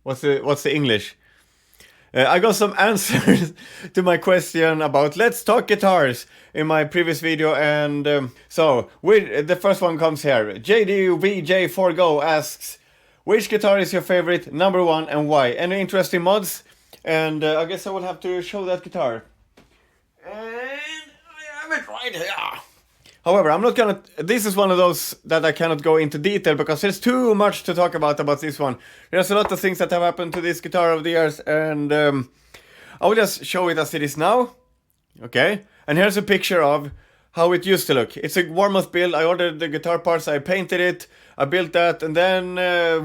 what's the English? I got some answers to my question about Let's Talk Guitars in my previous video, and so the first one comes here. JDVJ4Go asks, which guitar is your favorite, number one, and why? Any interesting mods? And I guess I will have to show that guitar. And I have it right here. However, I'm not gonna... This is one of those that I cannot go into detail because there's too much to talk about this one. There's a lot of things that have happened to this guitar over the years, and I will just show it as it is now. Okay? And here's a picture of how it used to look. It's a Warmoth build. I ordered the guitar parts, I painted it, I built that, and then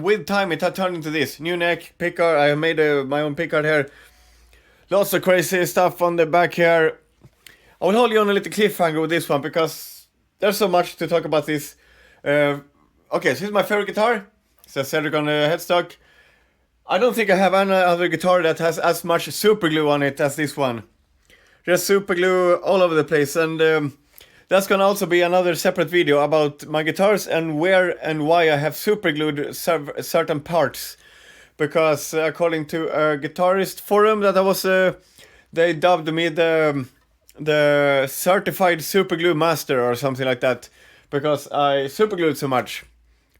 with time it had turned into this. New neck, pickguard, I made my own pickguard here. Lots of crazy stuff on the back here. I will hold you on a little cliffhanger with this one because there's so much to talk about this. Okay, so this is my favorite guitar. It says Cedric on the headstock. I don't think I have any other guitar that has as much super glue on it as this one. There's super glue all over the place, and that's gonna also be another separate video about my guitars and where and why I have super glued certain parts. Because according to a guitarist forum that I was, they dubbed me the certified super glue master or something like that, because I super glued so much,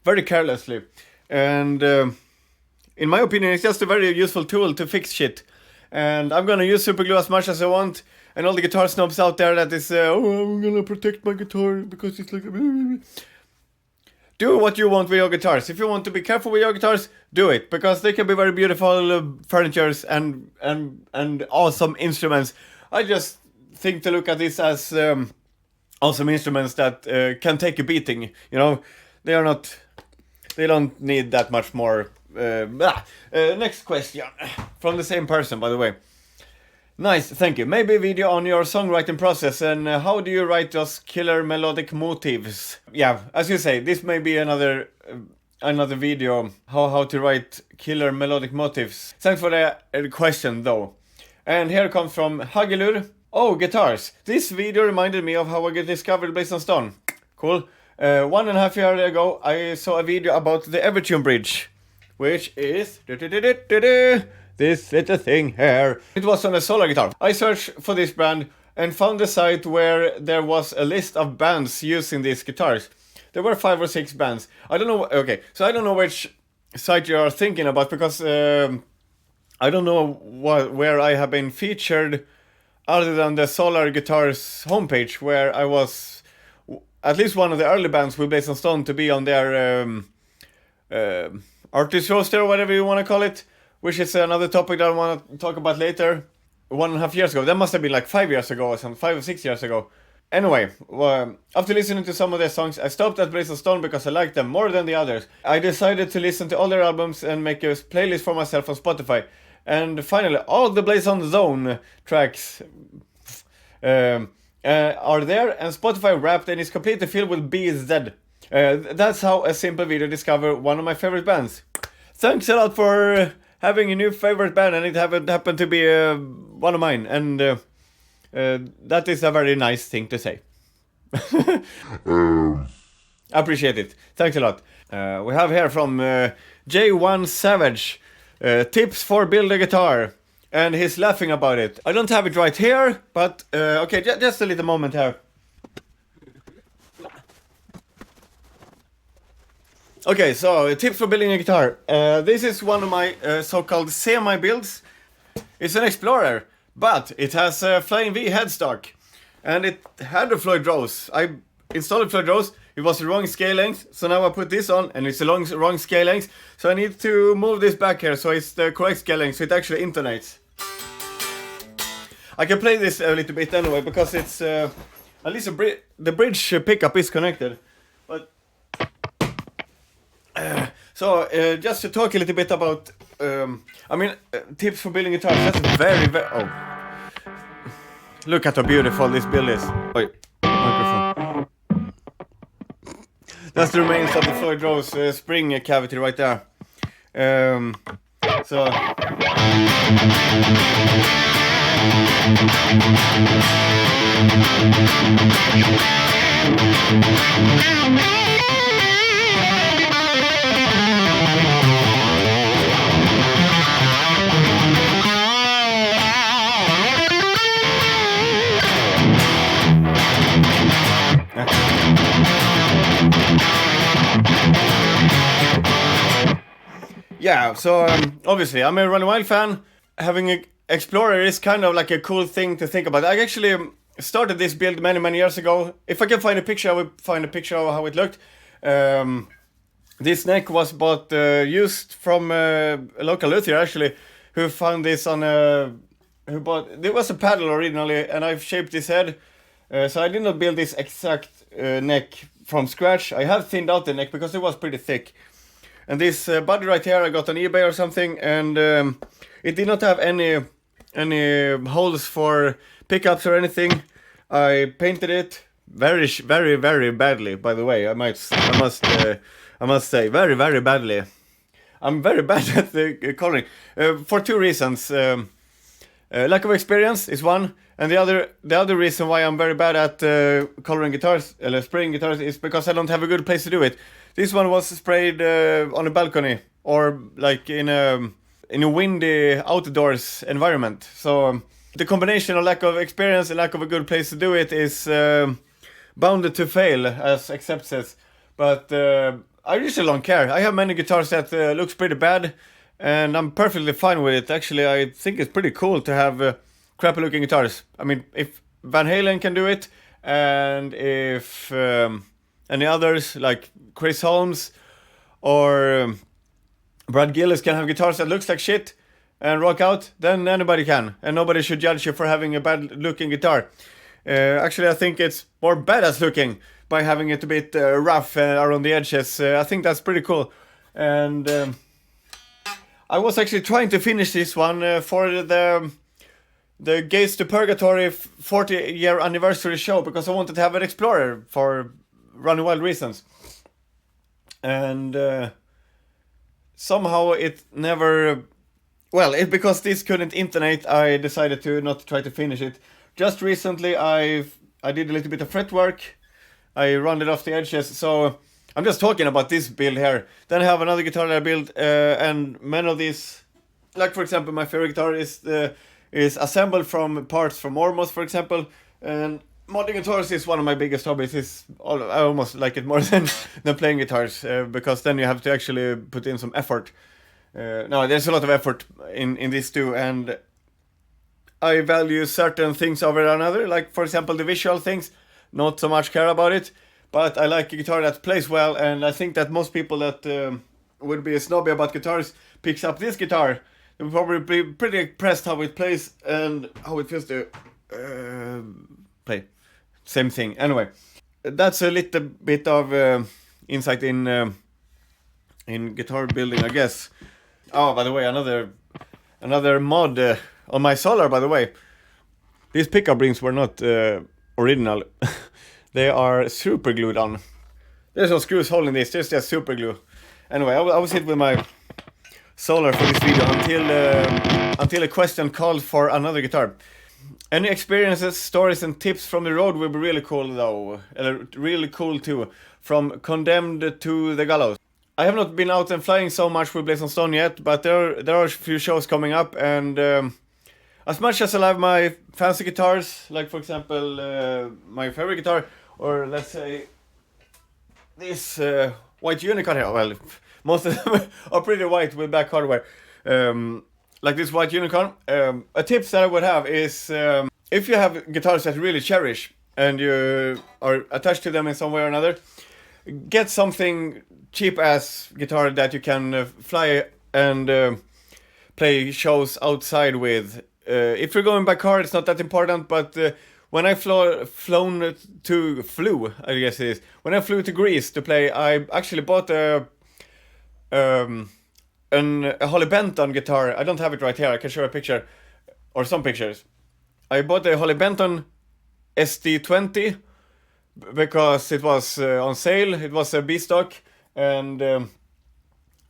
very carelessly, and in my opinion it's just a very useful tool to fix shit, and I'm gonna use super glue as much as I want. And all the guitar snobs out there that is, oh, I'm gonna protect my guitar because it's like... Do what you want with your guitars. If you want to be careful with your guitars, do it, because they can be very beautiful furnitures and awesome instruments. I just think to look at this as awesome instruments that can take a beating. You know, they don't need that much more. Next question from the same person, by the way. Nice, thank you. Maybe a video on your songwriting process and how do you write those killer melodic motifs? Yeah, as you say, this may be another video how to write killer melodic motifs. Thanks for the question though. And here comes from Hagilur. Oh, guitars. This video reminded me of how I discovered Blazon Stone. Cool. 1.5 years ago I saw a video about the Evertune bridge, which is this little thing here. It was on a solar guitar. I searched for this brand and found a site where there was a list of bands using these guitars. There were 5 or 6 bands. I don't know. Okay, so I don't know which site you are thinking about, because I don't know where I have been featured other than the Solar Guitars homepage, where I was at least one of the early bands with Blazon Stone to be on their artist roster or whatever you want to call it. Which is another topic that I want to talk about later. 1.5 years ago. That must have been like 5 years ago or something. 5 or 6 years ago. Anyway, after listening to some of their songs, I stopped at Blazon Stone because I liked them more than the others. I decided to listen to all their albums and make a playlist for myself on Spotify. And finally, all the Blazon Zone tracks are there, and Spotify Wrapped, and is completely filled with BZ. That's how a simple video discovered one of my favorite bands. Thanks a lot for having a new favorite band, and it happened to be one of mine, and that is a very nice thing to say. I appreciate it. Thanks a lot. We have here from J1 Savage, tips for build a guitar, and he's laughing about it. I don't have it right here, but okay, just a little moment here. Okay, so tips for building a guitar. This is one of my so-called semi-builds. It's an Explorer, but it has a Flying V headstock. And it had a Floyd Rose. I installed a Floyd Rose, it was the wrong scale length, so now I put this on and it's the wrong scale length. So I need to move this back here so it's the correct scale length, so it actually intonates. I can play this a little bit anyway, because it's at least the bridge pickup is connected. But so just to talk a little bit about, tips for building guitars. That's very, oh, look at how beautiful this build is. Wait, microphone. That's the remains of the Floyd Rose spring cavity right there. So. yeah, so obviously I'm a Running Wild fan. Having an Explorer is kind of like a cool thing to think about. I actually started this build many years ago. If I can find a picture, I will find a picture of how it looked. This neck was bought used from a local luthier actually, who found this on a... who bought... It was a paddle originally, and I've shaped this head. So I did not build this exact neck from scratch. I have thinned out the neck because it was pretty thick. And this body right here I got on eBay or something, and it did not have any holes for pickups or anything. I painted it very badly, by the way. I must say very badly. I'm very bad at the coloring for two reasons. Lack of experience is one, and the other reason why I'm very bad at coloring guitars, spraying guitars, is because I don't have a good place to do it. This one was sprayed on a balcony, or like in a windy outdoors environment. So the combination of lack of experience and lack of a good place to do it is bounded to fail, as Accept says. But I usually don't care. I have many guitars that looks pretty bad, and I'm perfectly fine with it. Actually, I think it's pretty cool to have crappy looking guitars. I mean, if Van Halen can do it, and if any others like Chris Holmes or Brad Gillis can have guitars that looks like shit and rock out, then anybody can, and nobody should judge you for having a bad looking guitar. Actually, I think it's more badass looking by having it a bit rough around the edges. I think that's pretty cool. And I was actually trying to finish this one for the Gates to Purgatory 40-year anniversary show, because I wanted to have an Explorer for Running Wild reasons. And somehow it never... Well, because this couldn't intonate, I decided to not try to finish it. Just recently I did a little bit of fretwork. I rounded off the edges, so I'm just talking about this build here. Then I have another guitar that I built, and many of these, like for example my favorite guitar is assembled from parts from Ormos, for example. And modding guitars is one of my biggest hobbies. I almost like it more than playing guitars, because then you have to actually put in some effort. No, there's a lot of effort in this too, and I value certain things over another, like for example the visual things, not so much care about it, but I like a guitar that plays well, and I think that most people that would be snobby about guitars picks up this guitar. They'll probably be pretty impressed how it plays and how it feels to play. Same thing. Anyway, that's a little bit of insight in guitar building, I guess. Oh, by the way, another mod on my Solar, by the way. These pickup rings were not original. They are super glued on. There's no screws holding this, there's just super glue. Anyway, I will sit with my Solar for this video until a question called for another guitar. Any experiences, stories and tips from the road would be really cool though. Really cool too. From Condemned to the Gallows. I have not been out and flying so much with Blazon Stone yet, but there are a few shows coming up, and as much as I love my fancy guitars, like for example my favorite guitar, or let's say this white unicorn here, well, most of them are pretty white with black hardware, like this white unicorn. A tip that I would have is if you have guitars that you really cherish and you are attached to them in some way or another, get something cheap ass guitar that you can fly and play shows outside with. If you're going by car, it's not that important, but when I flew to Greece to play, I actually bought a Holly Benton guitar. I don't have it right here, I can show a picture, or some pictures. I bought a Holly Benton SD20 because it was on sale. It was a B-stock, and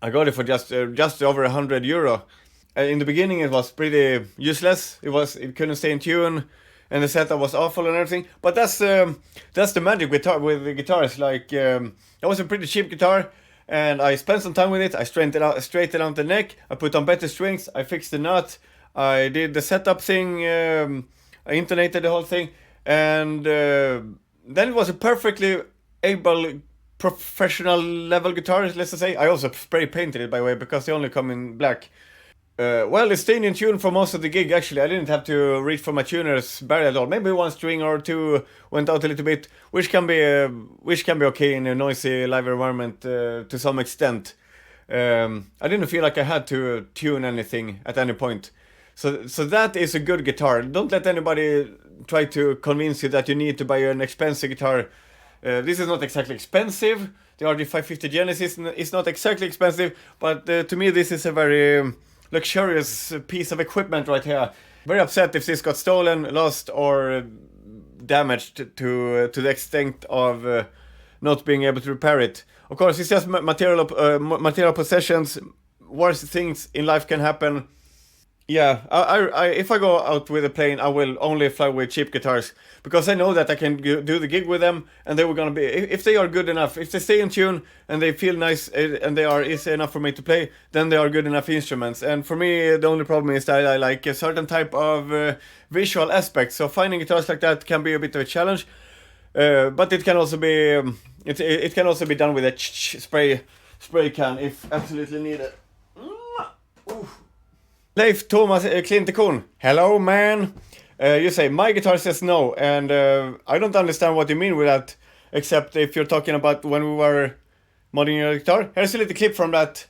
I got it for just over €100. In the beginning it was pretty useless. It couldn't stay in tune, and the setup was awful and everything. But that's the magic with the guitars. Like that was a pretty cheap guitar, and I spent some time with it. I straightened out the neck. I put on better strings. I fixed the nut. I did the setup thing. I intonated the whole thing, and then it was a perfectly able professional level guitars, let's say. I also spray painted it, by the way, because they only come in black. Well, it's staying in tune for most of the gig, actually. I didn't have to reach for my tuners barely at all. Maybe one string or two went out a little bit, which can be okay in a noisy live environment to some extent. I didn't feel like I had to tune anything at any point. So that is a good guitar. Don't let anybody try to convince you that you need to buy an expensive guitar. This is not exactly expensive. The RD550 Genesis is not exactly expensive, but to me this is a very luxurious piece of equipment right here. Very upset if this got stolen, lost, or damaged to the extent of not being able to repair it. Of course, it's just material possessions. Worse things in life can happen. Yeah, I if I go out with a plane, I will only fly with cheap guitars, because I know that I can do the gig with them, and they were gonna be, if they are good enough, if they stay in tune and they feel nice and they are easy enough for me to play, then they are good enough instruments. And for me, the only problem is that I like a certain type of visual aspect. So finding guitars like that can be a bit of a challenge, but it can also be it can also be done with a spray can if absolutely needed. Leif Thomas Klintekon, hello man. You say, my guitar says no, and I don't understand what you mean with that, except if you're talking about when we were modding your guitar. Here's a little clip from that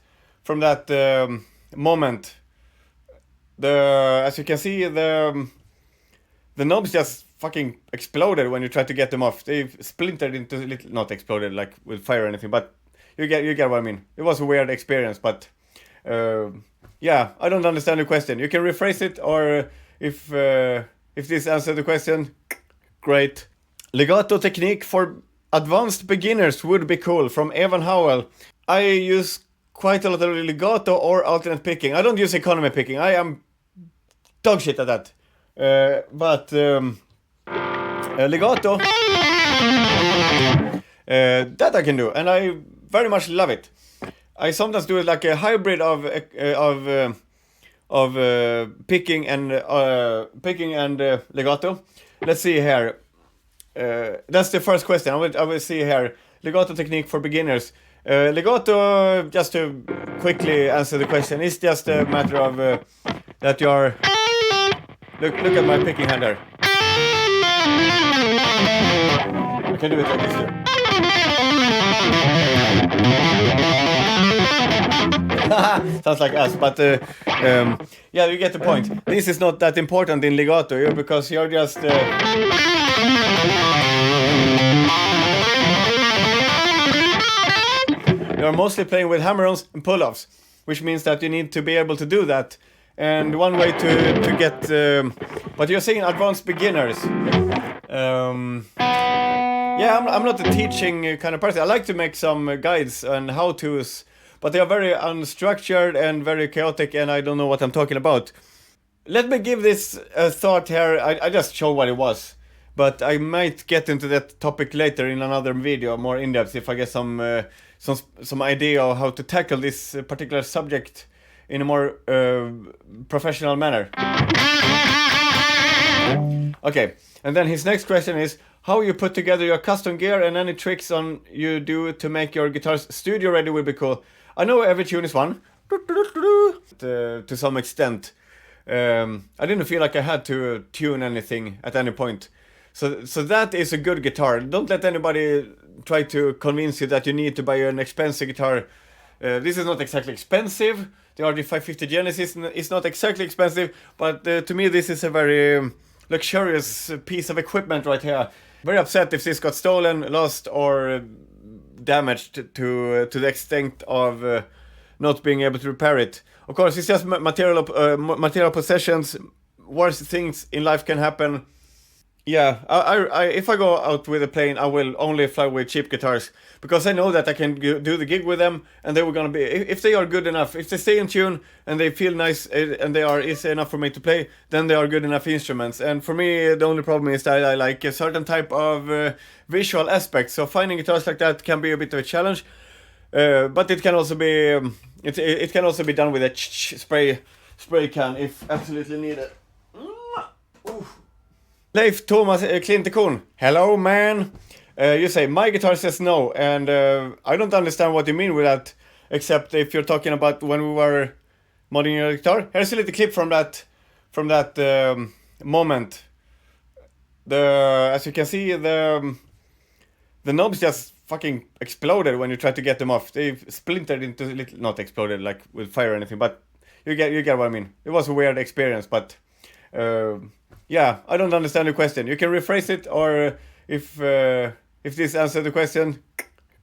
moment. As you can see, the knobs just fucking exploded when you tried to get them off. They splintered into little, not exploded like with fire or anything, but you get what I mean. It was a weird experience, but yeah, I don't understand the question. You can rephrase it, or if this answers the question, great. Legato technique for advanced beginners would be cool, from Evan Howell. I use quite a lot of legato or alternate picking. I don't use economy picking. I am dog shit at that. But legato, that I can do, and I very much love it. I sometimes do it like a hybrid of picking and legato. Let's see here. That's the first question. I will see here. Legato technique for beginners. Legato, just to quickly answer the question, is just a matter of that you are. Look at my picking hand there. I can do it like this too. Sounds like us, but yeah, you get the point. This is not that important in legato, because you're just you're mostly playing with hammer-ons and pull-offs, which means that you need to be able to do that. And one way to get, but you're saying advanced beginners. Yeah, I'm not a teaching kind of person. I like to make some guides and how-tos, but they are very unstructured and very chaotic, and I don't know what I'm talking about. Let me give this a thought here. I just showed what it was, but I might get into that topic later in another video, more in-depth, if I get some idea of how to tackle this particular subject in a more professional manner. Okay, and then his next question is how you put together your custom gear, and any tricks on you do to make your guitars studio ready would be cool. I know every tune is one, to some extent. I didn't feel like I had to tune anything at any point. So that is a good guitar. Don't let anybody try to convince you that you need to buy an expensive guitar. This is not exactly expensive. The RD550 Genesis is not exactly expensive, but to me this is a very luxurious piece of equipment right here. Very upset if this got stolen, lost, or damaged to the extent of not being able to repair it. Of course, it's just material possessions. Worse things in life can happen. Yeah, I if I go out with a plane, I will only fly with cheap guitars, because I know that I can do the gig with them, and they were gonna be, if they are good enough, if they stay in tune and they feel nice and they are easy enough for me to play, then they are good enough instruments. And for me, the only problem is that I like a certain type of visual aspect. So finding guitars like that can be a bit of a challenge, but it can also be it can also be done with a spray can if absolutely needed. Leif Thomas Klintekon, hello man. You say, my guitar says no, and I don't understand what you mean with that, except if you're talking about when we were modding your guitar. Here's a little clip from that moment. As you can see, the knobs just fucking exploded when you try to get them off. They splintered into little, not exploded like with fire or anything, but you get what I mean. It was a weird experience, but yeah, I don't understand the question. You can rephrase it, or if this answers the question,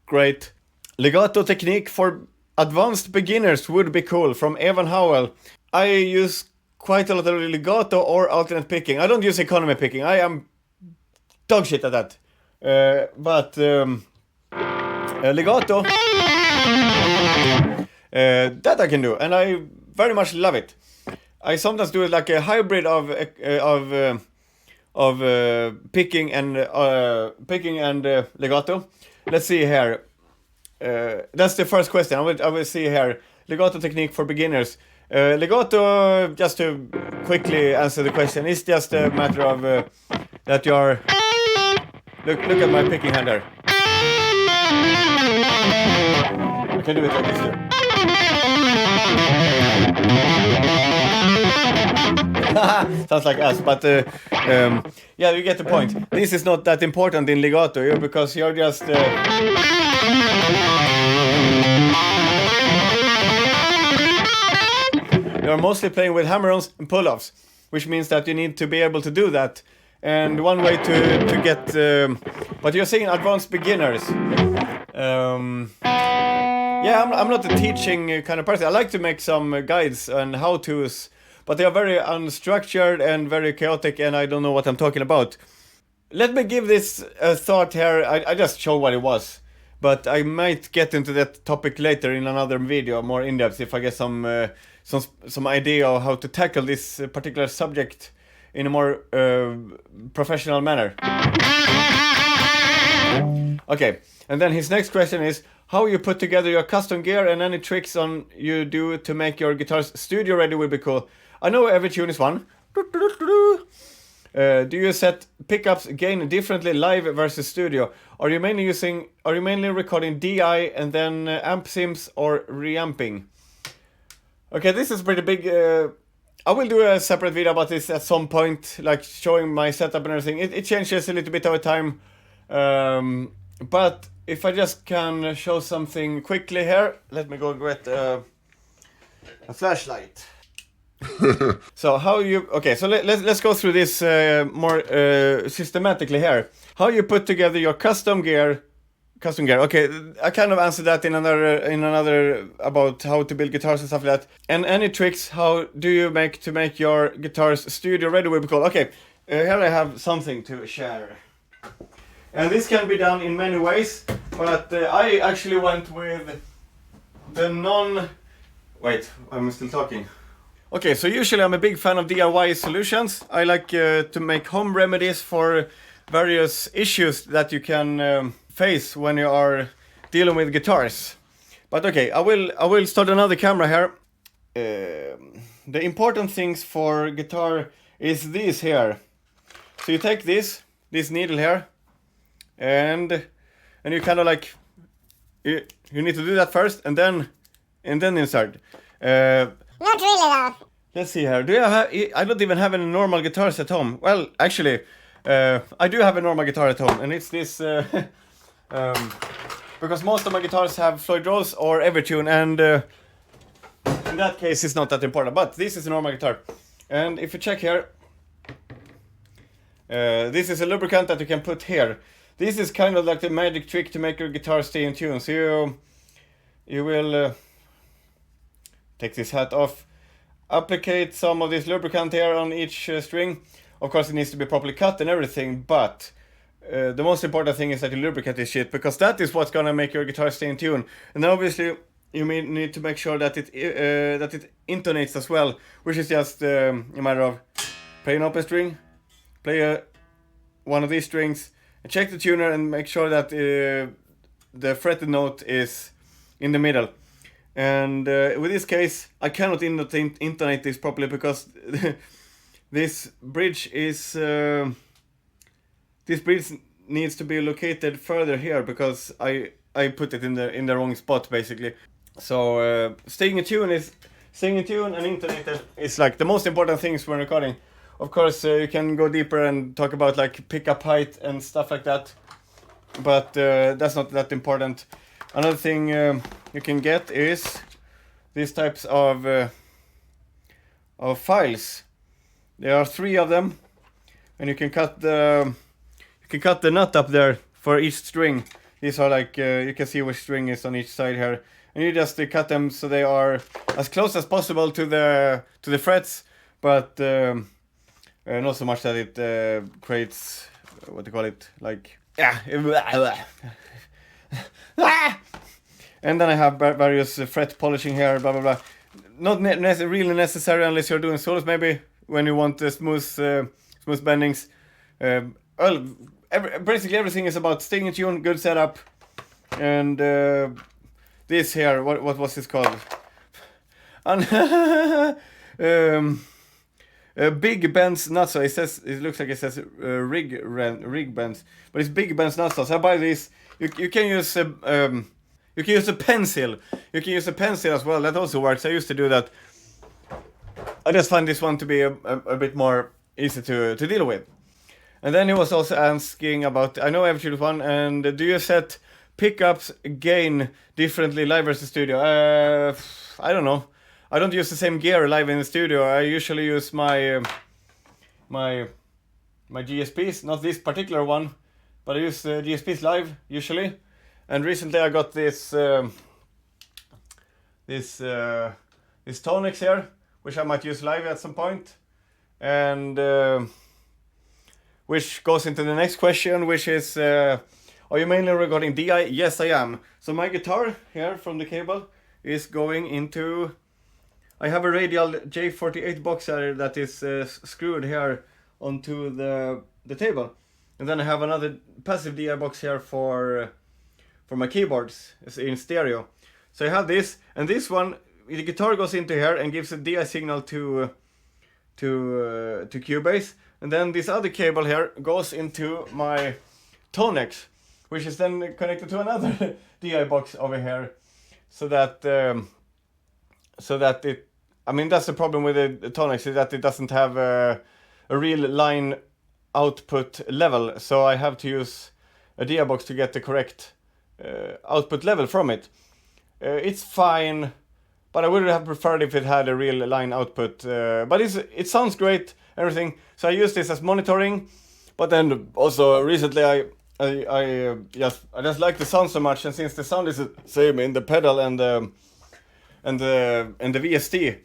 great. Legato technique for advanced beginners would be cool, from Evan Howell. I use quite a lot of legato or alternate picking. I don't use economy picking. I am dog shit at that. But legato, that I can do, and I very much love it. I sometimes do it like a hybrid of picking and legato. Let's see here. That's the first question. I will see here. Legato technique for beginners. Legato, just to quickly answer the question, is just a matter of that you are. Look at my picking hand there. I can do it like this too. Sounds like us, but yeah, you get the point. This is not that important in legato, because you're just. You're mostly playing with hammer-ons and pull-offs, which means that you need to be able to do that. And one way to get, but you're saying advanced beginners. Yeah, I'm not a teaching kind of person. I like to make some guides and how-tos, but they are very unstructured and very chaotic, and I don't know what I'm talking about. Let me give this a thought here. I just show what it was, but I might get into that topic later in another video, more in-depth, if I get some idea of how to tackle this particular subject in a more professional manner. Okay, and then his next question is how you put together your custom gear, and any tricks on you do to make your guitars studio ready would be cool. I know every tune is one. Do you set pickups gain differently live versus studio? Are you mainly recording DI and then ampsims or reamping? Okay, this is pretty big. I will do a separate video about this at some point, like showing my setup and everything. It changes a little bit over time. But if I just can show something quickly here, let me go get a flashlight. So how you, okay, so let's go through this more systematically here. How you put together your custom gear. Okay, I kind of answered that in another about how to build guitars and stuff like that. And any tricks, how do you make to make your guitars studio ready would be cool. Okay, here I have something to share. And this can be done in many ways, but I actually went with the wait, I'm still talking. Okay, so usually I'm a big fan of DIY solutions. I like to make home remedies for various issues that you can face when you are dealing with guitars. But okay, I will start another camera here. The important things for guitar is this here. So you take this needle here, and you kind of like you need to do that first, and then insert. Not really though. Let's see here. I don't even have any normal guitars at home. Well, actually, I do have a normal guitar at home, and it's this. Because most of my guitars have Floyd Rose or Evertune, and in that case it's not that important, but this is a normal guitar. And if you check here, this is a lubricant that you can put here. This is kind of like the magic trick to make your guitar stay in tune. So you will take this hat off, applicate some of this lubricant here on each string. Of course it needs to be properly cut and everything, but the most important thing is that you lubricate this shit, because that is what's gonna make your guitar stay in tune. And obviously you need to make sure that it intonates as well, which is just a matter of play an open string, play one of these strings, and check the tuner and make sure that the fretted note is in the middle. And with this case, I cannot intonate this properly because this bridge needs to be located further here because I put it in the wrong spot basically. So staying in tune and intonated is like the most important things when recording. Of course, you can go deeper and talk about like pickup height and stuff like that, but that's not that important. Another thing you can get is these types of files. There are 3 of them, and you can cut the nut up there for each string. These are like you can see which string is on each side here, and you just cut them so they are as close as possible to the frets, but not so much that it creates what do you call it, like and then I have various fret polishing here, blah blah blah. Not really necessary unless you're doing solos, maybe when you want smooth bendings. Basically everything is about staying in tune, good setup, and this here, what was this called? Big bends nuts. So it looks like it says rig bends, but it's big bends nuts. So I buy this. You can use a pencil. You can use a pencil as well. That also works. I used to do that. I just find this one to be a bit more easy to deal with. And then he was also asking about, I know I've chosen one, and do you set pickups gain differently live versus studio? I don't know. I don't use the same gear live in the studio. I usually use my GSPs, not this particular one, but I use GSPs live usually. And recently I got this Tonics here, which I might use live at some point, and which goes into the next question, which is, are you mainly recording DI? Yes, I am. So my guitar here from the cable is going into, I have a radial J48 box here that is screwed here onto the table, and then I have another passive DI box here for my keyboards in stereo. So I have this, and this one, the guitar goes into here and gives a DI signal to Cubase, and then this other cable here goes into my Tonex, which is then connected to another DI box over here, so that it, I mean, that's the problem with the Tonex, is that it doesn't have a real line output level, so I have to use a DI box to get the correct output level from it. It's fine, but I would have preferred if it had a real line output, but it sounds great, everything. So I use this as monitoring, but then also recently I just like the sound so much, and since the sound is the same in the pedal and the VST,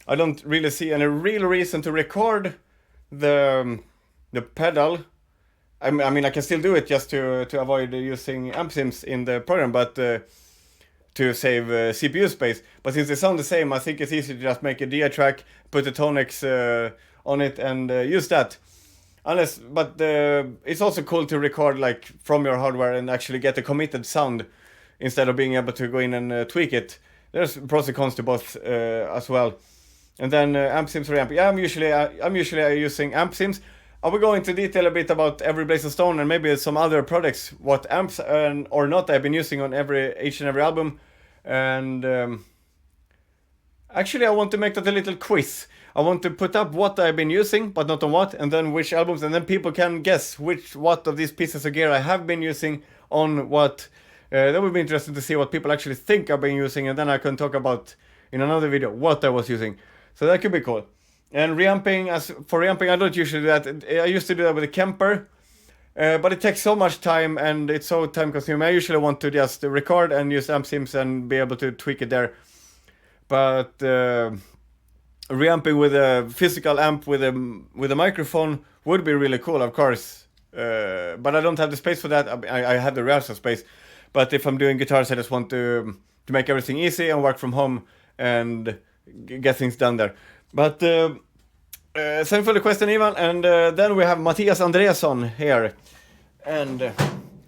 I don't really see any real reason to record the pedal. I mean, I can still do it just to avoid using ampsims in the program, but to save CPU space. But since they sound the same, I think it's easy to just make a DI track, put the Tonex on it, and use that. But it's also cool to record like from your hardware and actually get a committed sound instead of being able to go in and tweak it. There's pros and cons to both as well. And then ampsims reamp. Yeah, I'm usually using ampsims. I will go into detail a bit about every Blazon Stone and maybe some other products, what amps or not I've been using on each and every album. And actually I want to make that a little quiz. I want to put up what I've been using, but not on what, and then which albums, and then people can guess what of these pieces of gear I have been using on what. That would be interesting to see what people actually think I've been using, and then I can talk about in another video what I was using. So that could be cool. And reamping, I don't usually do that. I used to do that with a Kemper, but it takes so much time and it's so time consuming. I usually want to just record and use ampsims and be able to tweak it there. But reamping with a physical amp with a microphone would be really cool, of course. But I don't have the space for that. I have the rehearsal space. But if I'm doing guitars, I just want to make everything easy and work from home and get things done there. But thank for the question, Ivan. And then we have Matthias Andreasson here. And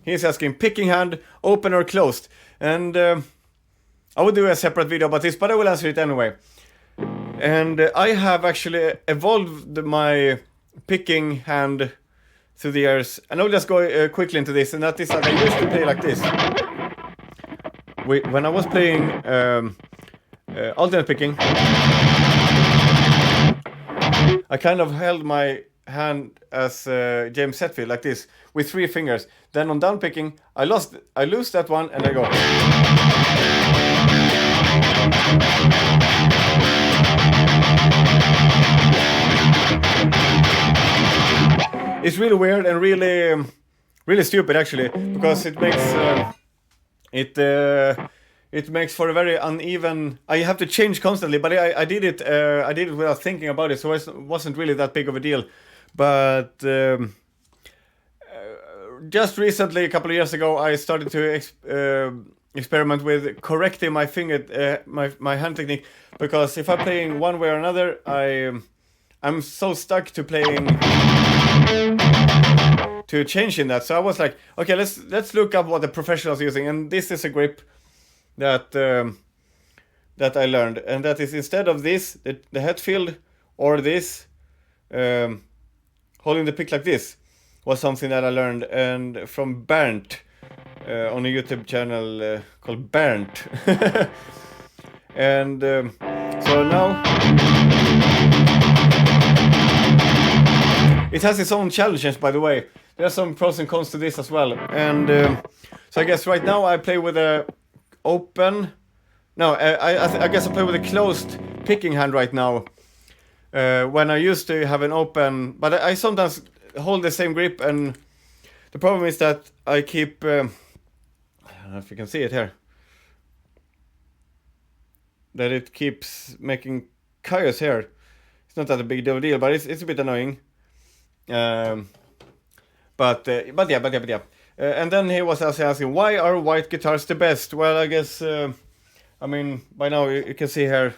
he's asking, picking hand, open or closed? And I would do a separate video about this, but I will answer it anyway. And I have actually evolved my picking hand through the years, and I'll just go quickly into this, and that is that I used to play like this. When I was playing alternate picking, I kind of held my hand as James Hetfield like this with 3 fingers. Then on down picking, I lose that one, and I go. It's really weird and really, really stupid actually, because it makes it makes for a very uneven. I have to change constantly, but I did it without thinking about it, so it wasn't really that big of a deal. But just recently, a couple of years ago, I started to experiment with correcting my finger, my hand technique, because if I'm playing one way or another, I'm so stuck to playing to changing that. So I was like, okay, let's look up what the professionals are using, and this is a grip that that I learned, and that is instead of this, the Hetfield, or this, holding the pick like this, was something that I learned and from Bernd on a YouTube channel called Bernd. And so now it has its own challenges, by the way. There are some pros and cons to this as well. And so I guess right now I play with a open. No, I guess I play with a closed picking hand right now. When I used to have an open, but I sometimes hold the same grip, and the problem is that I keep. I don't know if you can see it here. That it keeps making chaos here. It's not that a big deal, but it's a bit annoying. But yeah. And then he was also asking, why are white guitars the best? Well, I guess, I mean, by now you can see here,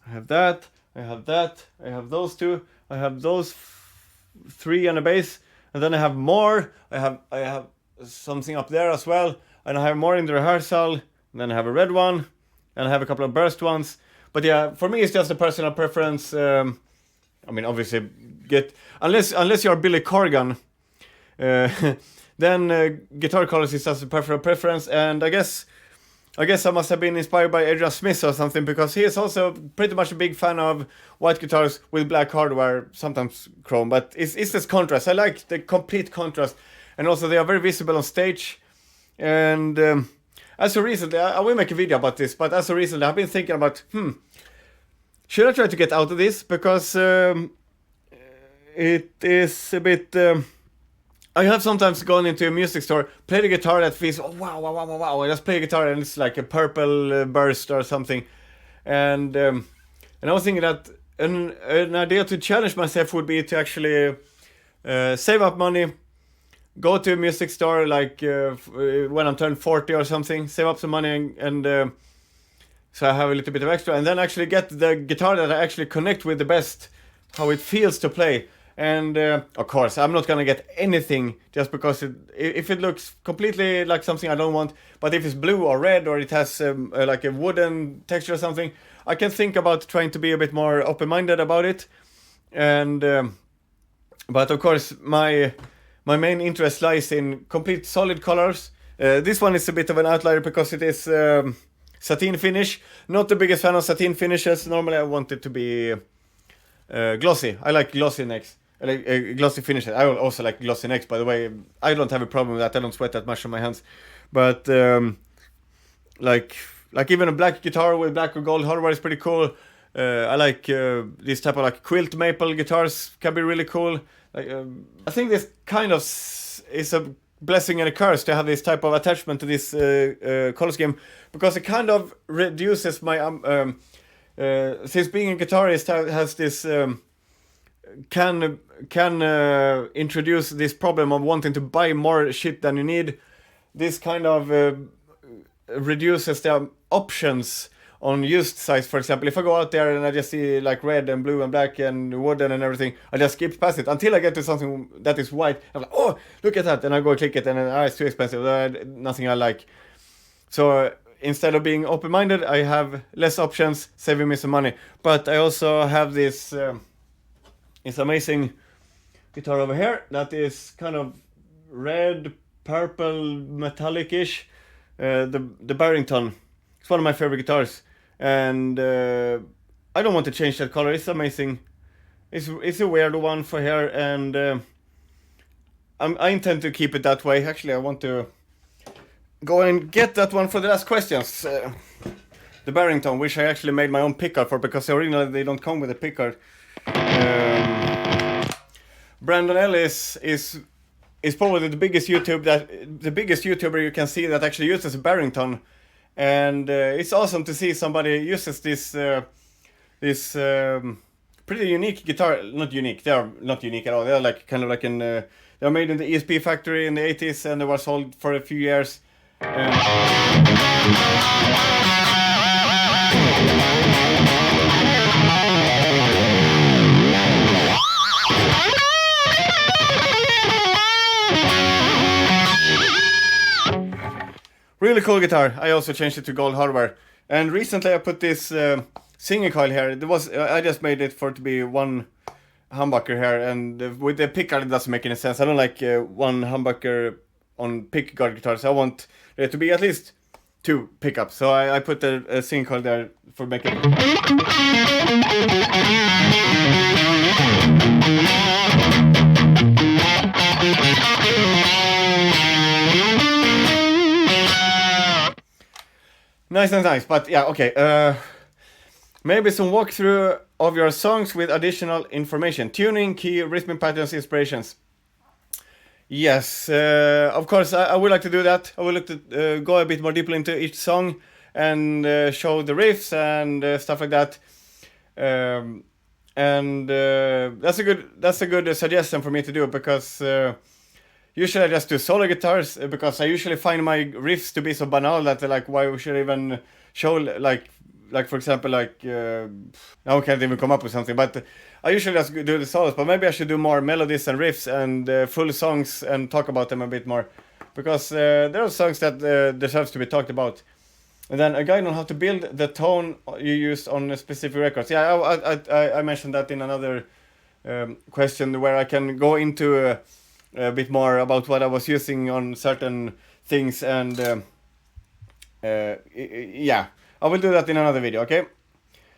I have that, I have that, I have those 2, I have those 3 on the bass, and then I have more, I have something up there as well, and I have more in the rehearsal, and then I have a red one, and I have a couple of burst ones. But yeah, for me it's just a personal preference. I mean, obviously, unless you're Billy Corgan, then guitar colors is just a personal preference. And I guess I must have been inspired by Adrian Smith or something, because he is also pretty much a big fan of white guitars with black hardware, sometimes chrome. But it's this contrast. I like the complete contrast, and also they are very visible on stage. And as of recently, I will make a video about this. But as of recently, I've been thinking about, should I try to get out of this? Because it is a bit. I have sometimes gone into a music store, played a guitar that feels, oh wow. I just play a guitar and it's like a purple burst or something. And I was thinking that an idea to challenge myself would be to actually save up money, go to a music store like when I'm turned 40 or something, save up some money and so I have a little bit of extra, and then actually get the guitar that I actually connect with the best, how it feels to play. And of course, I'm not gonna get anything just because if it looks completely like something I don't want, but if it's blue or red or it has like a wooden texture or something, I can think about trying to be a bit more open-minded about it. And but of course, my main interest lies in complete solid colors. This one is a bit of an outlier because it is satin finish. Not the biggest fan of satin finishes. Normally, I want it to be glossy. I like glossy necks. I like glossy finishes. I also like glossy necks, by the way. I don't have a problem with that. I don't sweat that much on my hands. But like even a black guitar with black or gold hardware is pretty cool. I like this type of like quilt maple guitars can be really cool. Like, I think this kind of is a blessing and a curse to have this type of attachment to this color scheme, because it kind of reduces my since being a guitarist has this can introduce this problem of wanting to buy more shit than you need. This kind of reduces the options on used sites. For example, if I go out there and I just see like red and blue and black and wooden and everything, I just skip past it until I get to something that is white. I'm like, oh, look at that, and I go click it, and then it's too expensive. Nothing I like. So instead of being open-minded, I have less options, saving me some money. But I also have this this amazing guitar over here that is kind of red, purple, metallic-ish. The Barrington. It's one of my favorite guitars, and I don't want to change that color. It's amazing. It's a weird one for here, and I intend to keep it that way. Actually, I want to go and get that one for the last questions. The Barrington, which I actually made my own pickguard for, because originally they don't come with a pickguard. Brandon Ellis is probably the biggest YouTuber you can see that actually uses a Barrington, and it's awesome to see somebody uses this pretty unique guitar. Not unique. They are not unique at all. They are like kind of like they're made in the ESP factory in the 80s, and they were sold for a few years. Really cool guitar. I also changed it to gold hardware. And recently I put this singing coil here. I just made it for it to be one humbucker here, and with the pickguard it doesn't make any sense. I don't like one humbucker on pickguard guitars. I want there to be at least 2 pickups. So I put a singing coil there for making Nice. But yeah, okay. Maybe some walkthrough of your songs with additional information. Tuning, key, rhythm patterns, inspirations. Yes, of course, I would like to do that. I would like to go a bit more deeply into each song and show the riffs and stuff like that. That's a good suggestion for me to do, because usually I just do solo guitars, because I usually find my riffs to be so banal that like, why we should even show like for example, like now I can't even come up with something, but I usually just do the solos. But maybe I should do more melodies and riffs and full songs and talk about them a bit more, because there are songs that deserves to be talked about. And then a guide on how to build the tone you use on specific records. Yeah, I mentioned that in another question, where I can go into a bit more about what I was using on certain things, and yeah, I will do that in another video, okay?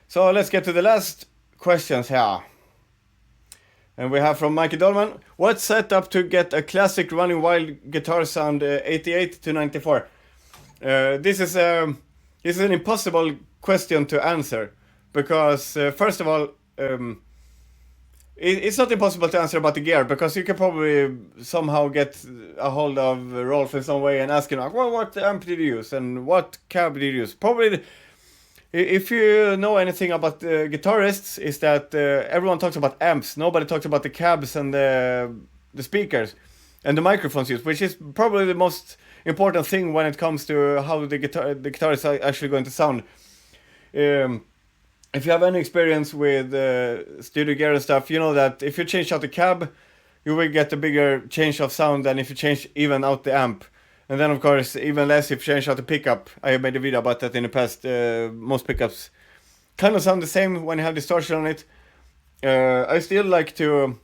So let's get to the last questions here. And we have from Mikey Dolman: what setup to get a classic running wild guitar sound 88 to 94? This is an impossible question to answer, because first of all, it's not impossible to answer about the gear, because you can probably somehow get a hold of Rolf in some way and ask him, like, well, what amp did you use and what cab did you use? Probably, if you know anything about guitarists, is that everyone talks about amps. Nobody talks about the cabs and the speakers and the microphones used, which is probably the most important thing when it comes to how the guitar is actually going to sound. If you have any experience with studio gear and stuff, you know that if you change out the cab, you will get a bigger change of sound than if you change even out the amp. And then, of course, even less if you change out the pickup. I have made a video about that in the past. Most pickups kind of sound the same when you have distortion on it. I still like to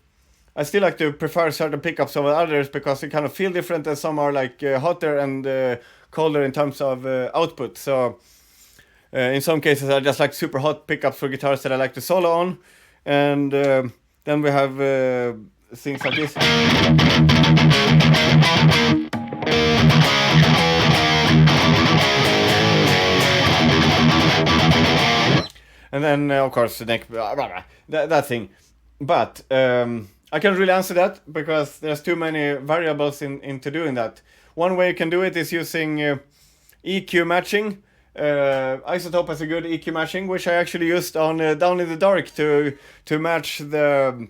prefer certain pickups over others, because they kind of feel different, and some are like hotter and colder in terms of output. So in some cases I just like super hot pickups for guitars that I like to solo on, and then we have things like this. And then of course the neck, that thing. But I can't really answer that, because there's too many variables into doing that. One way you can do it is using EQ matching. Isotope has a good EQ matching, which I actually used on Down in the Dark to match the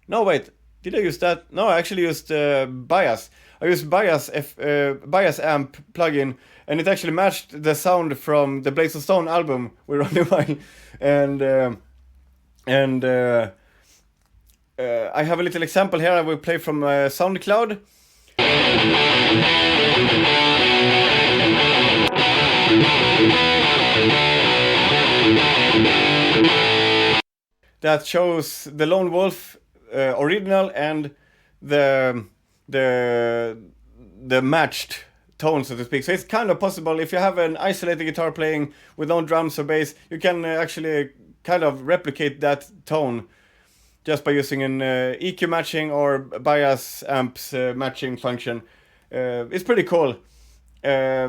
no, wait, did I use that? No, I actually used bias. I used bias amp plugin, and it actually matched the sound from the Blazon Stone album with Ronnie Wine. And I have a little example here I will play from SoundCloud. that shows the Lone Wolf original and the matched tone, so to speak. So it's kind of possible if you have an isolated guitar playing with no drums or bass, you can actually kind of replicate that tone just by using an EQ matching or bias amps matching function. It's pretty cool. I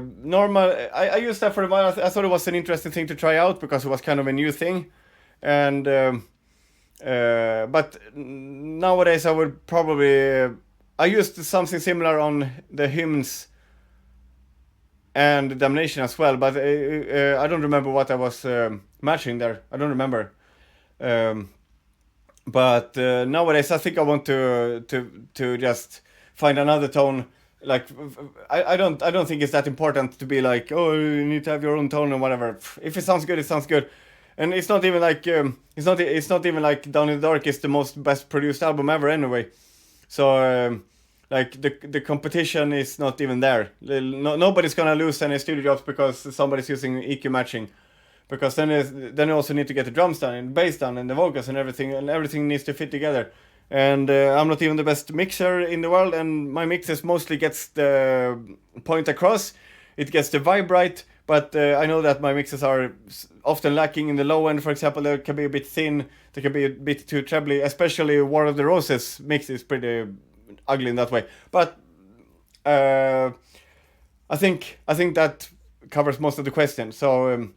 used that for a while. I thought it was an interesting thing to try out because it was kind of a new thing. And but nowadays I would probably I used something similar on the hymns and Damnation as well, but I don't remember what I was matching there. I don't remember. But nowadays I think I want to just find another tone. Like I don't think it's that important to be like, oh, you need to have your own tone and whatever. If it sounds good, it sounds good. And it's not even like it's not even like Down in the Dark is the most best produced album ever anyway. So like the competition is not even there. Nobody's gonna lose any studio jobs because somebody's using EQ matching. Because then you also need to get the drums done and bass done and the vocals and everything needs to fit together. And I'm not even the best mixer in the world, and my mixes mostly gets the point across. It gets the vibe right, but I know that my mixes are often lacking in the low end. For example, they can be a bit thin, they can be a bit too trebly, especially War of the Roses mix is pretty ugly in that way. But I think that covers most of the question. So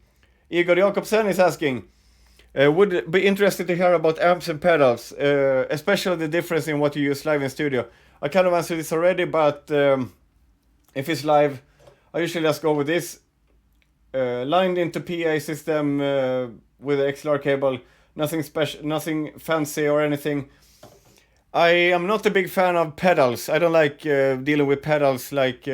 Igor Jakobsen is asking, would be interested to hear about amps and pedals, especially the difference in what you use live in studio. I kind of answered this already, but if it's live, I usually just go with this. Lined into PA system with an XLR cable, nothing special, nothing fancy or anything. I am not a big fan of pedals. I don't like dealing with pedals. Like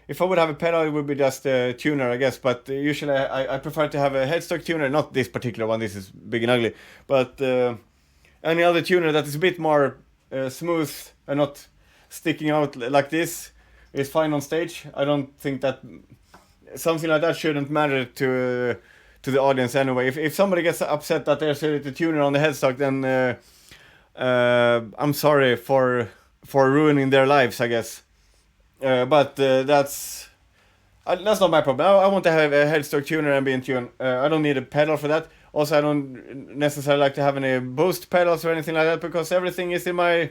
if I would have a pedal, it would be just a tuner, I guess. But usually I prefer to have a headstock tuner, not this particular one. This is big and ugly. But any other tuner that is a bit more smooth and not sticking out like this is fine on stage. I don't think that something like that shouldn't matter to the audience anyway. If somebody gets upset that there's a tuner on the headstock, then I'm sorry for ruining their lives, I guess. But that's not my problem. I want to have a headstock tuner and be in tune. I don't need a pedal for that. Also, I don't necessarily like to have any boost pedals or anything like that because everything is in my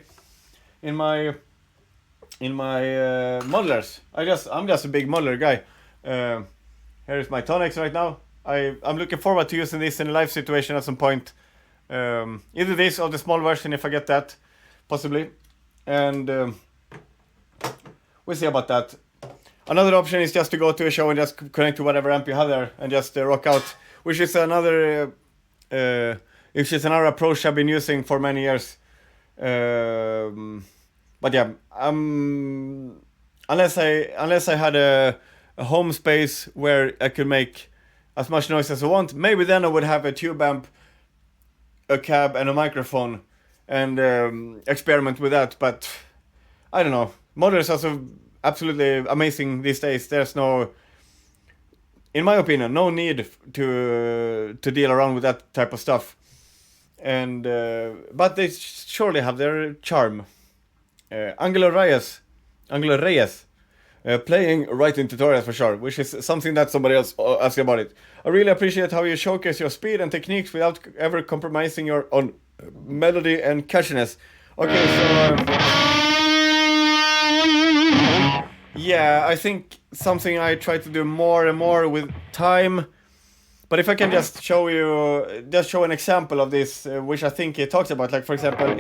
modelers. I'm just a big modeler guy. Here is my tonics right now. I'm looking forward to using this in a live situation at some point. Either this or the small version if I get that, possibly. And we'll see about that. Another option is just to go to a show and just connect to whatever amp you have there and just rock out, which is another approach I've been using for many years. But yeah, unless I had a home space where I could make as much noise as I want, maybe then I would have a tube amp, a cab and a microphone and experiment with that. But I don't know. Modelers are so absolutely amazing these days. There's no, in my opinion, no need to deal around with that type of stuff. And but they surely have their charm. Angelo Reyes, playing writing tutorials for sure, which is something that somebody else asked about it. I really appreciate how you showcase your speed and techniques without ever compromising your own melody and catchiness. Okay, so yeah, I think something I try to do more and more with time. But if I can just show an example of this, which I think it talks about, like for example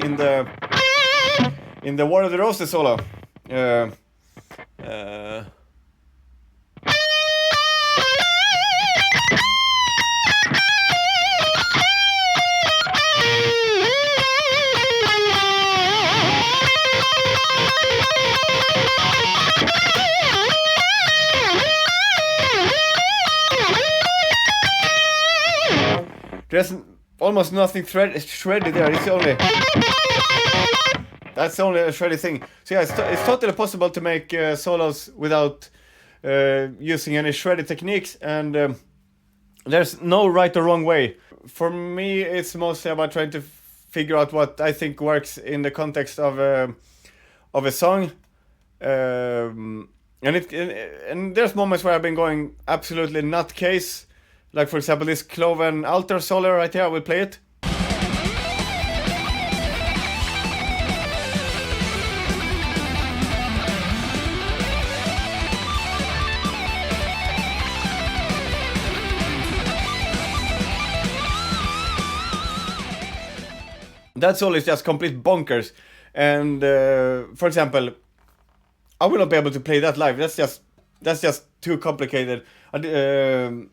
in the War of the Roses solo. There's almost nothing shredded there. That's only a shreddy thing. So yeah, it's totally possible to make solos without using any shreddy techniques, and there's no right or wrong way. for me, it's mostly about trying to figure out what I think works in the context of a song. And there's moments where I've been going absolutely nutcase. Like, for example, this Cloven altar solo right here. I will play it. That solo is just complete bonkers. And for example, I will not be able to play that live. That's just too complicated. I'm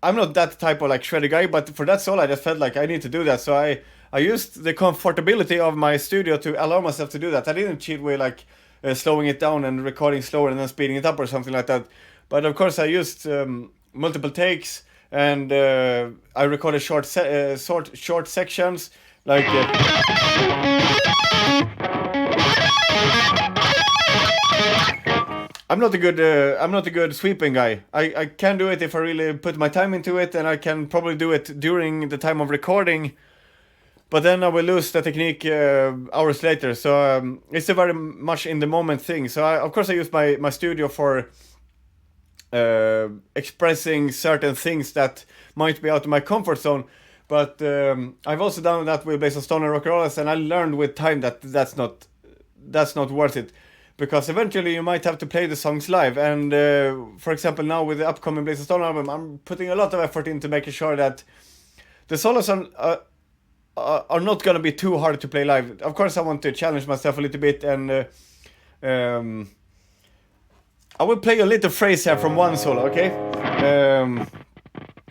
not that type of like shredder guy, but for that solo I just felt like I need to do that. So I used the comfortability of my studio to allow myself to do that. I didn't cheat with like slowing it down and recording slower and then speeding it up or something like that. But of course I used multiple takes, and I recorded short sections. Like I'm not a good sweeping guy. I can do it if I really put my time into it, and I can probably do it during the time of recording. But then I will lose the technique hours later. So it's a very much in the moment thing. So of course I use my studio for expressing certain things that might be out of my comfort zone. But I've also done that with Blazon Stone and Rock and Rollers, and I learned with time that that's not worth it, because eventually you might have to play the songs live. And for example, now with the upcoming Blazon Stone album, I'm putting a lot of effort into making sure that the solos are not gonna be too hard to play live. Of course, I want to challenge myself a little bit, and I will play a little phrase here from one solo, okay?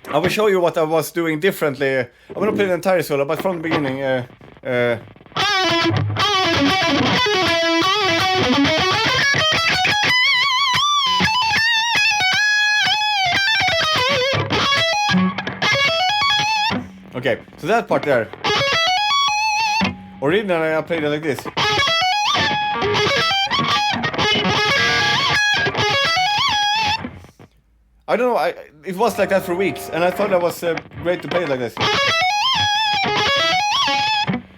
I will show you what I was doing differently. I'm gonna play the entire solo, but from the beginning. Okay, so that part there. Originally I played it like this. I don't know, it was like that for weeks, and I thought that was great to play it like this.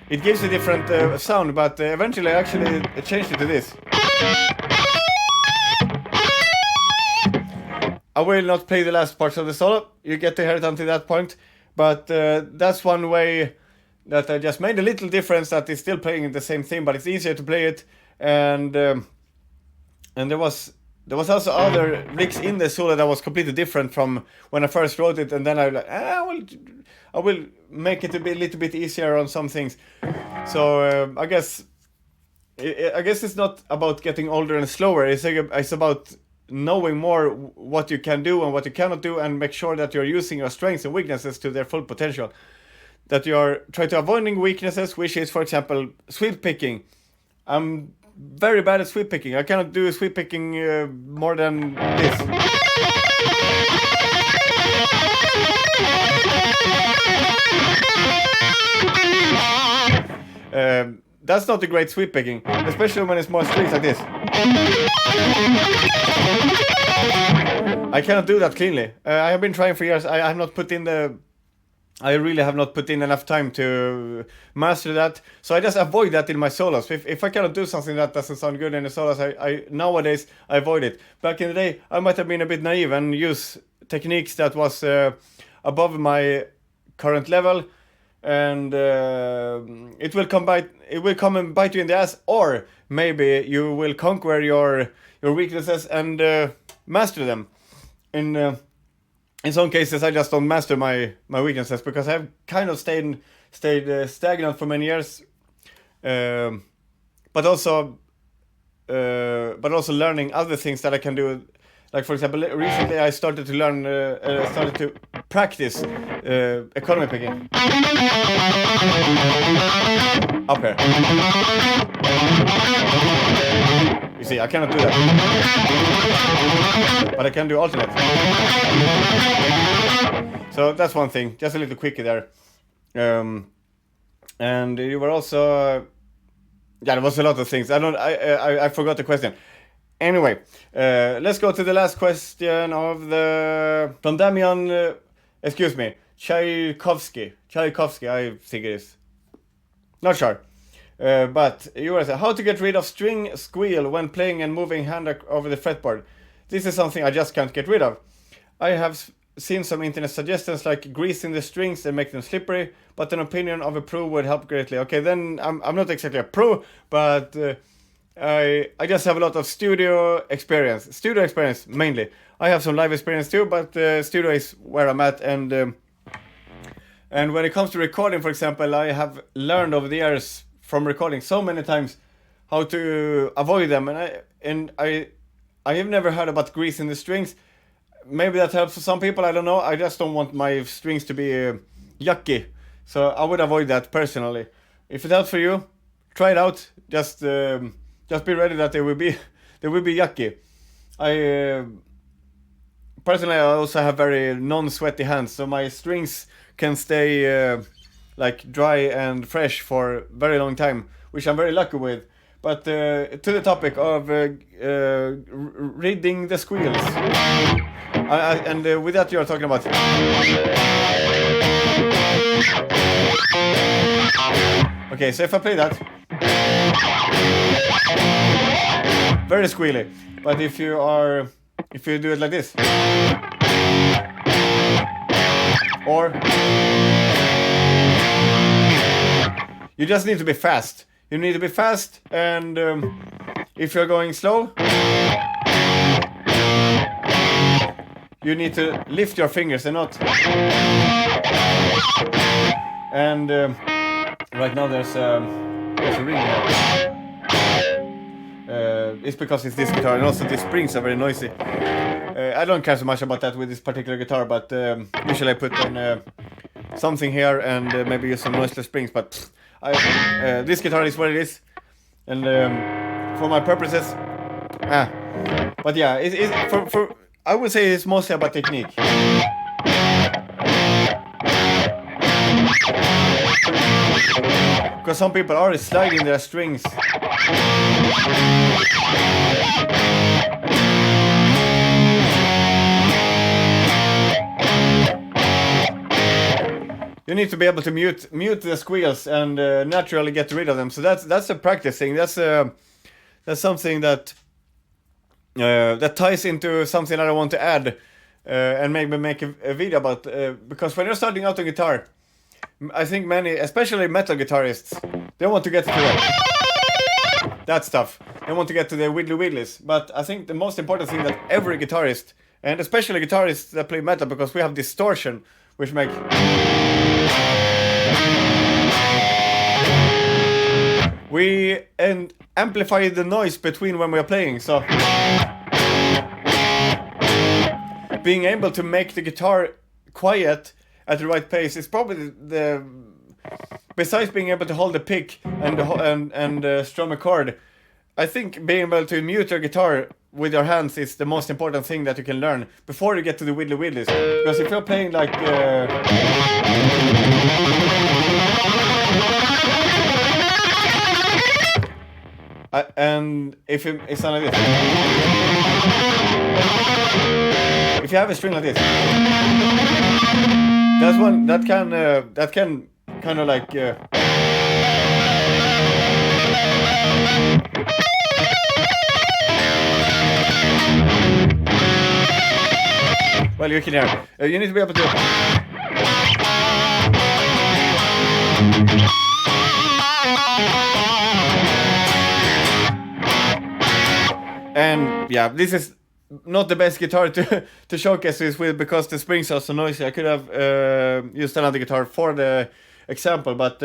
It gives a different sound, but eventually I actually changed it to this. I will not play the last parts of the solo, you get to hear it until that point, but that's one way that I just made a little difference, that is still playing the same thing, but it's easier to play it. And there was also other licks in the solo that was completely different from when I first wrote it, and then I was like, I will make it a little bit easier on some things. So I guess it's not about getting older and slower. It's about knowing more what you can do and what you cannot do, and make sure that you're using your strengths and weaknesses to their full potential. That you are trying to avoiding weaknesses, which is, for example, sweep picking. I'm very bad at sweep picking. I cannot do sweep picking more than this. That's not a great sweep picking, especially when it's more strings like this. I cannot do that cleanly. I have been trying for years. I really have not put in enough time to master that, so I just avoid that in my solos. If I cannot do something that doesn't sound good in the solos, nowadays I avoid it. Back in the day, I might have been a bit naive and use techniques that was above my current level, and it will come and bite you in the ass, or maybe you will conquer your weaknesses and master them. In some cases, I just don't master my weaknesses, because I've kind of stayed stagnant for many years, but also learning other things that I can do. Like, for example, recently I started to practice economy picking up here. You see, I cannot do that, but I can do alternate. So that's one thing, just a little quickie there. And you were also, there was a lot of things. I forgot the question. Anyway, let's go to the last question from Damian. Excuse me, Tchaikovsky, I think it is. Not sure. But you were saying, how to get rid of string squeal when playing and moving hand over the fretboard. This is something I just can't get rid of. I have seen some internet suggestions like greasing the strings and make them slippery, but an opinion of a pro would help greatly. Okay, then I'm not exactly a pro, but I just have a lot of studio experience mainly. I have some live experience too, but studio is where I'm at, and when it comes to recording, for example, I have learned over the years from recording so many times how to avoid them, and I have never heard about greasing the strings. Maybe that helps for some people, I don't know. I just don't want my strings to be yucky, so I would avoid that personally. If it helps for you, try it out. Just be ready that they will be yucky. Personally, I also have very non-sweaty hands, so my strings can stay like dry and fresh for a very long time, which I'm very lucky with. But to the topic of reading the squeals, and with that you're talking about. Okay, so if I play that, very squealy. But if you do it like this, or you just need to be fast. You need to be fast, and if you're going slow, you need to lift your fingers and not. And right now there's a ring here. It's because it's this guitar, and also the springs are very noisy. I don't care so much about that with this particular guitar, but usually I put in something here and maybe use some noiseless springs, but this guitar is what it is, and for my purposes, but yeah, for I would say it's mostly about technique. Because some people are sliding their strings. You need to be able to mute the squeals and naturally get rid of them. So that's a practice thing. That's something that ties into something that I want to add and maybe make a video about. Because when you're starting out on guitar, I think many, especially metal guitarists, they want to get to that stuff. They want to get to the widdly widdlies. But I think the most important thing that every guitarist, and especially guitarists that play metal, because we have distortion, which make we amplify the noise between when we are playing. So being able to make the guitar quiet at the right pace is probably besides being able to hold the pick and strum a chord. I think being able to mute your guitar with your hands is the most important thing that you can learn before you get to the widdly widdlies. Because if you're playing like and if it's not like this, if you have a string like this, that's one that can kind of like well, you can hear. You need to be able to. And yeah, this is not the best guitar to showcase this with because the springs are so noisy. I could have used another guitar for the example, but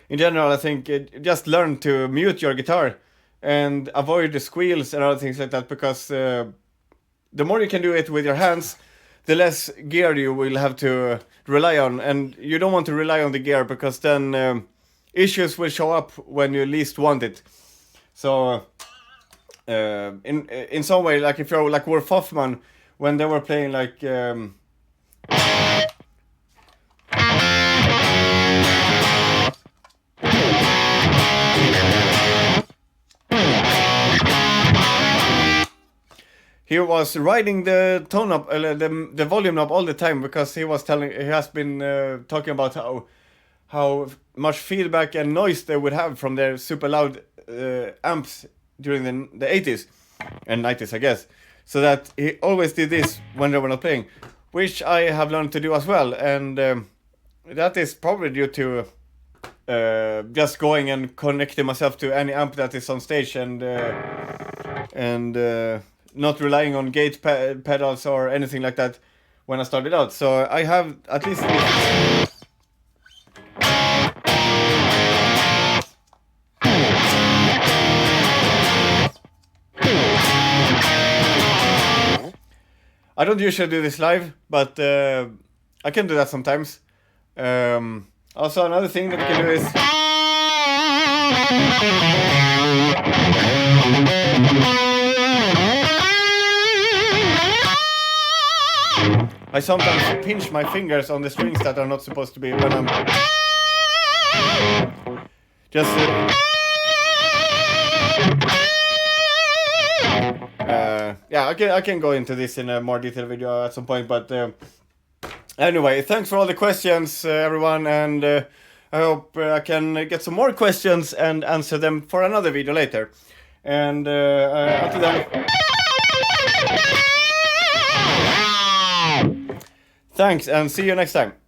in general, I think just learn to mute your guitar and avoid the squeals and other things like that, because the more you can do it with your hands, the less gear you will have to rely on. And you don't want to rely on the gear, because then issues will show up when you least want it. So in some way, like if you're like Wolf Hoffman, when they were playing like he was riding the tone up, the volume knob all the time, because he has been talking about how much feedback and noise they would have from their super loud amps during the 80s and 90s, I guess. So that he always did this when they were not playing, which I have learned to do as well, and that is probably due to just going and connecting myself to any amp that is on stage, and not relying on gate pedals or anything like that when I started out. So I have at least I don't usually do this live, but I can do that sometimes. Also, another thing that you can do is I sometimes pinch my fingers on the strings that are not supposed to be when I'm just yeah, I can go into this in a more detailed video at some point, but anyway, thanks for all the questions, everyone, and I hope I can get some more questions and answer them for another video later. And until then, thanks, and see you next time.